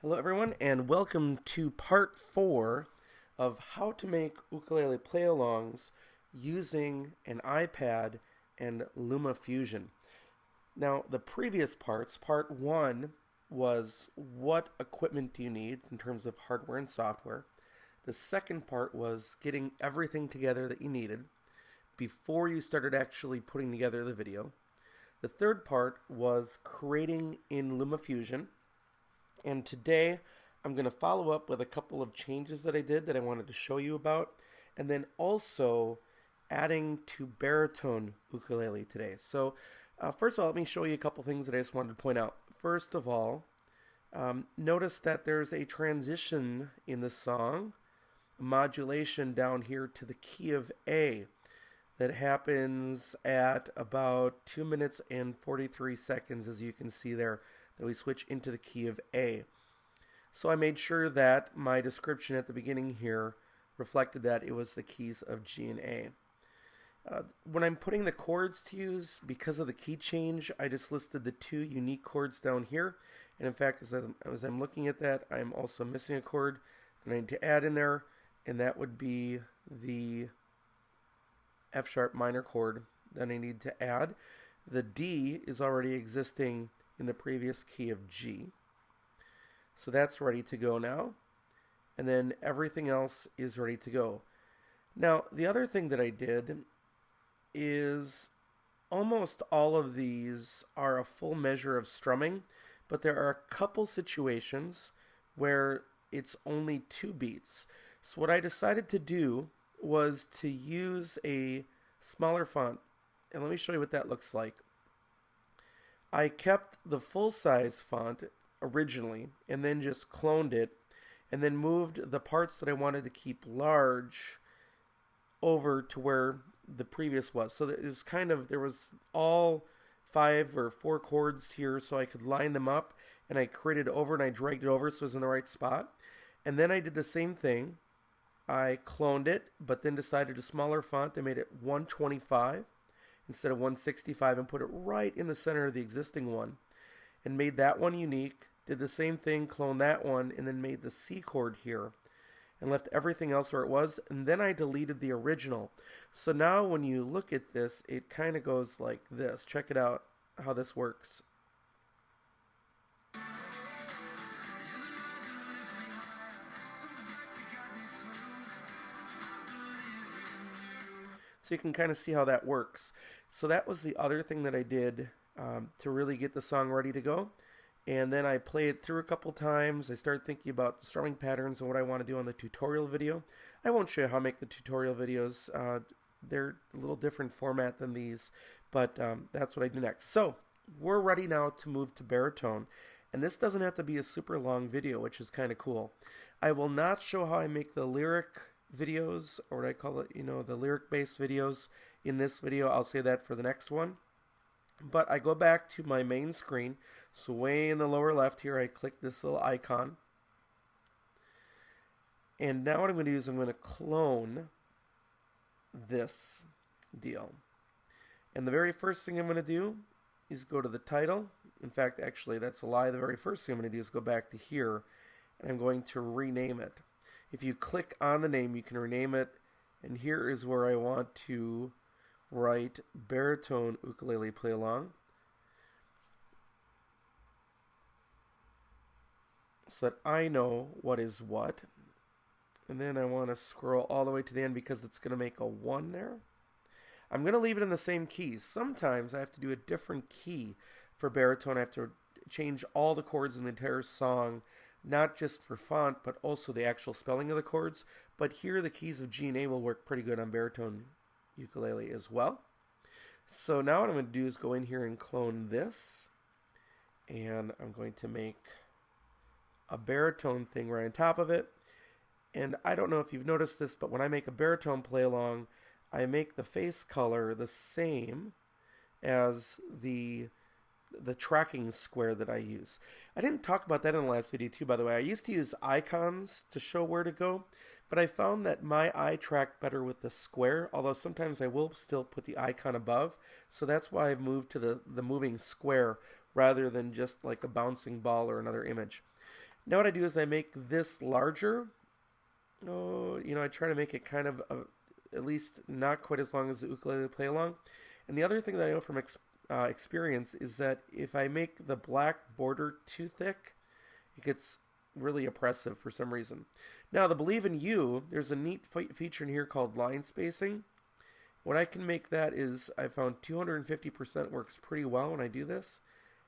Hello everyone and welcome to part 4 of how to make ukulele play-alongs using an iPad and LumaFusion. Now the previous parts, part 1 was what equipment do you need in terms of hardware and software. The second part was getting everything together that you needed before you started actually putting together the video. The third part was creating in LumaFusion. And today I'm going to follow up with a couple of changes that I did that I wanted to show you about, and then also adding to Baritone ukulele today. So first of all, let me show you a couple things that I just wanted to point out. First of all, notice that there's a transition in the song, a modulation down here to the key of A that happens at about 2 minutes and 43 seconds, as you can see there, that we switch into the key of A. So I made sure that my description at the beginning here reflected that it was the keys of G and A. When I'm putting the chords to use, because of the key change, I just listed the 2 unique chords down here. And in fact, as I'm looking at that, I'm also missing a chord that I need to add in there, and that would be the F sharp minor chord that I need to add. The D is already existing in the previous key of G. So that's ready to go now. And then everything else is ready to go. Now, the other thing that I did is almost all of these are a full measure of strumming, but there are a couple situations where it's only 2 beats. So what I decided to do was to use a smaller font. And let me show you what that looks like. I kept the full-size font originally and then just cloned it and then moved the parts that I wanted to keep large over to where the previous was. So it was there was all 5 or 4 chords here, so I could line them up, and I created it over and I dragged it over so it was in the right spot. And then I did the same thing. I cloned it, but then decided a smaller font. I made it 125 instead of 165 and put it right in the center of the existing one and made that one unique. Did the same thing, cloned that one, and then made the C chord here and left everything else where it was, and then I deleted the original. So now when you look at this, it kind of goes like this. Check it out how this works. So you can kind of see how that works. So that was the other thing that I did to really get the song ready to go. And then I play it through a couple times. I started thinking about the strumming patterns and what I want to do on the tutorial video. I won't show you how I make the tutorial videos. They're a little different format than these, but that's what I do next. So we're ready now to move to Baritone. And this doesn't have to be a super long video, which is kind of cool. I will not show how I make the lyric videos, or what I call it, the lyric-based videos in this video. I'll say that for the next one. But I go back to my main screen. So way in the lower left here, I click this little icon. And now what I'm going to do is I'm going to clone this deal. And the very first thing I'm going to do is go to the title. In fact, actually, that's a lie. The very first thing I'm going to do is go back to here, and I'm going to rename it. If you click on the name, you can rename it, and here is where I want to write Baritone Ukulele Play Along, so that I know what is what. And then I want to scroll all the way to the end because it's going to make a 1 there. I'm going to leave it in the same keys. Sometimes I have to do a different key for baritone. I have to change all the chords in the entire song, not just for font, but also the actual spelling of the chords. But here the keys of G and A will work pretty good on baritone ukulele as well. So now what I'm going to do is go in here and clone this. And I'm going to make a baritone thing right on top of it. And I don't know if you've noticed this, but when I make a baritone play along, I make the face color the same as the tracking square that I use. I didn't talk about that in the last video too, by the way. I used to use icons to show where to go, but I found that my eye tracked better with the square, although sometimes I will still put the icon above. So that's why I've moved to the moving square rather than just like a bouncing ball or another image. Now what I do is I make this larger. Oh, I try to make it kind of at least not quite as long as the ukulele play along. And the other thing that I know from experience is that if I make the black border too thick, it gets really oppressive for some reason. Now, the Believe in You, there's a neat feature in here called line spacing. What I can make that is I found 250% works pretty well when I do this.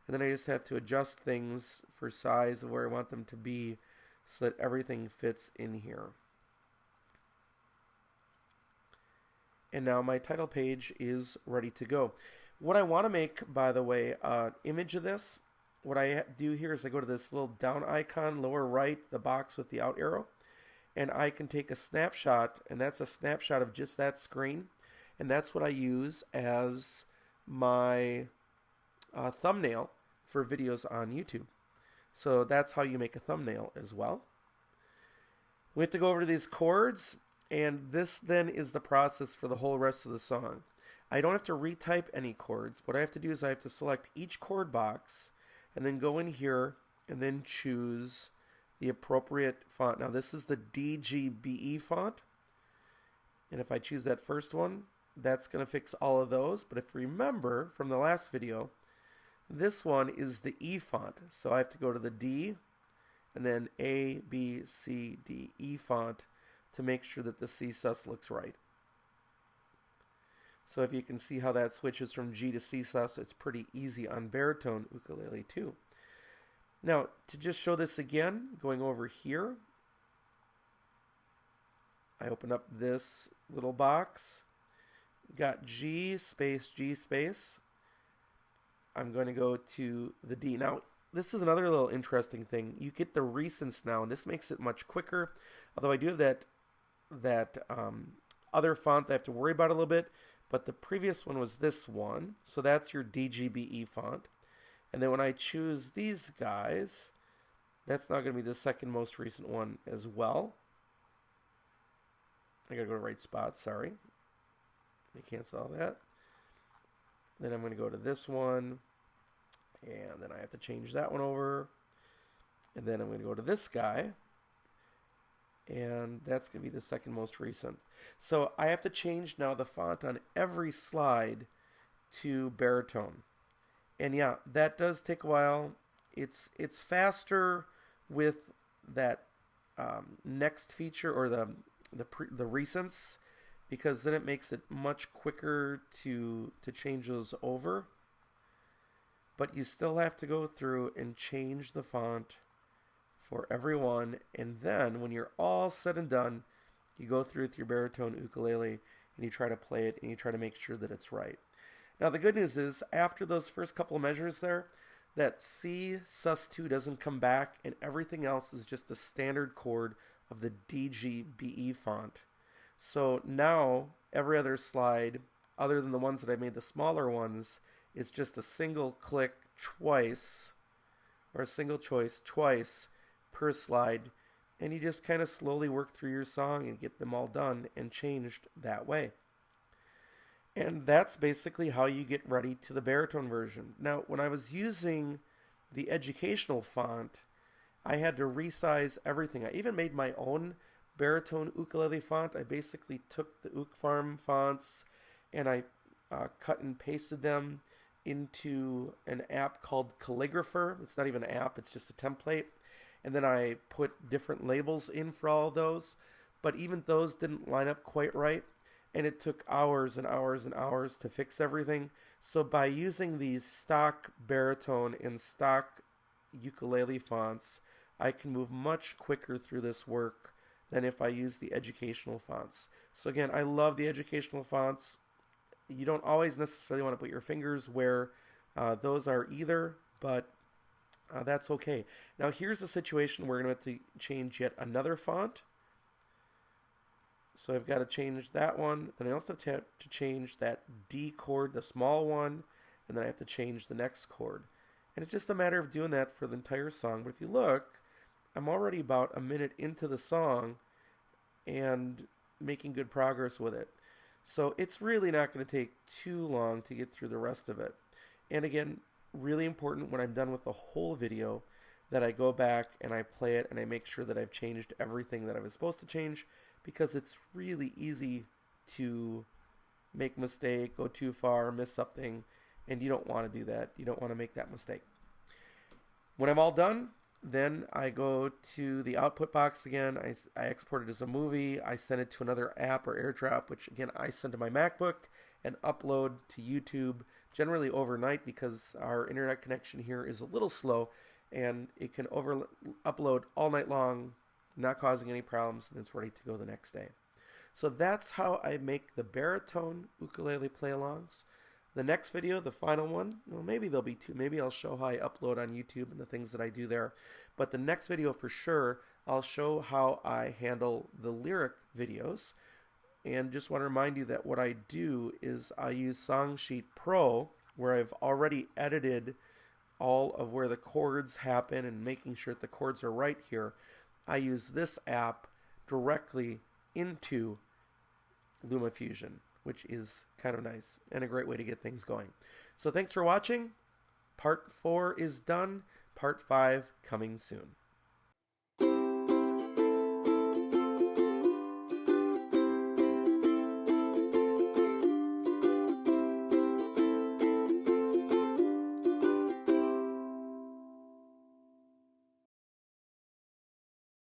And then I just have to adjust things for size of where I want them to be so that everything fits in here. And now my title page is ready to go. What I want to make, by the way, an image of this, what I do here is I go to this little down icon, lower right, the box with the out arrow, and I can take a snapshot, and that's a snapshot of just that screen, and that's what I use as my thumbnail for videos on YouTube. So that's how you make a thumbnail as well. We have to go over to these chords, and this then is the process for the whole rest of the song. I don't have to retype any chords. What I have to do is I have to select each chord box and then go in here and then choose the appropriate font. Now this is the DGBE font, and if I choose that first one, that's going to fix all of those. But if you remember from the last video, this one is the E font. So I have to go to the D and then A, B, C, D, E font to make sure that the C sus looks right. So if you can see how that switches from G to C sus, it's pretty easy on baritone ukulele too. Now, to just show this again, going over here, I open up this little box, got G space, I'm going to go to the D. Now, this is another little interesting thing. You get the recents now, and this makes it much quicker. Although I do have that other font that I have to worry about a little bit, but the previous one was this one. So that's your DGBE font. And then when I choose these guys, that's not going to be the second most recent one as well. I got to go to right spot, sorry. Let me cancel all that. Then I'm going to go to this one, and then I have to change that one over. And then I'm going to go to this guy, and that's going to be the second most recent. So I have to change now the font on every slide to baritone. And yeah, that does take a while. It's faster with that next feature, or the recents, because then it makes it much quicker to change those over. But you still have to go through and change the font for everyone, and then when you're all said and done, you go through with your baritone ukulele and you try to play it and you try to make sure that it's right. Now the good news is, after those first couple of measures there, that C sus2 doesn't come back, and everything else is just the standard chord of the DGBE font. So now every other slide, other than the ones that I made the smaller ones, is just a single click twice, or a single choice twice per slide, and you just kind of slowly work through your song and get them all done and changed that way. And that's basically how you get ready to the baritone version. Now, when I was using the educational font, I had to resize everything. I even made my own baritone ukulele font. I basically took the Ukefarm fonts and I cut and pasted them into an app called Calligrapher. It's not even an app, it's just a template. And then I put different labels in for all of those. But even those didn't line up quite right. And it took hours and hours and hours to fix everything. So by using these stock baritone and stock ukulele fonts, I can move much quicker through this work than if I use the educational fonts. So again, I love the educational fonts. You don't always necessarily want to put your fingers where those are either, but that's okay. Now here's a situation where we're going to have to change yet another font. So I've got to change that one. Then I also have to change that D chord, the small one, and then I have to change the next chord. And it's just a matter of doing that for the entire song. But if you look, I'm already about a minute into the song and making good progress with it. So it's really not going to take too long to get through the rest of it. And again, really important when I'm done with the whole video, that I go back and I play it and I make sure that I've changed everything that I was supposed to change, because it's really easy to make a mistake, go too far, miss something, and you don't want to do that. You don't want to make that mistake. When I'm all done, then I go to the output box again. I export it as a movie. I send it to another app or AirDrop, which again I send to my MacBook and upload to YouTube, generally overnight because our internet connection here is a little slow, and it can upload all night long, not causing any problems, and it's ready to go the next day. So that's how I make the baritone ukulele play-alongs. The next video, the final one, well, maybe there'll be two. Maybe I'll show how I upload on YouTube and the things that I do there. But the next video for sure, I'll show how I handle the lyric videos. And just want to remind you that what I do is I use Songsheet Pro, where I've already edited all of where the chords happen and making sure that the chords are right here. I use this app directly into LumaFusion, which is kind of nice and a great way to get things going. So thanks for watching. Part 4 is done. Part 5 coming soon.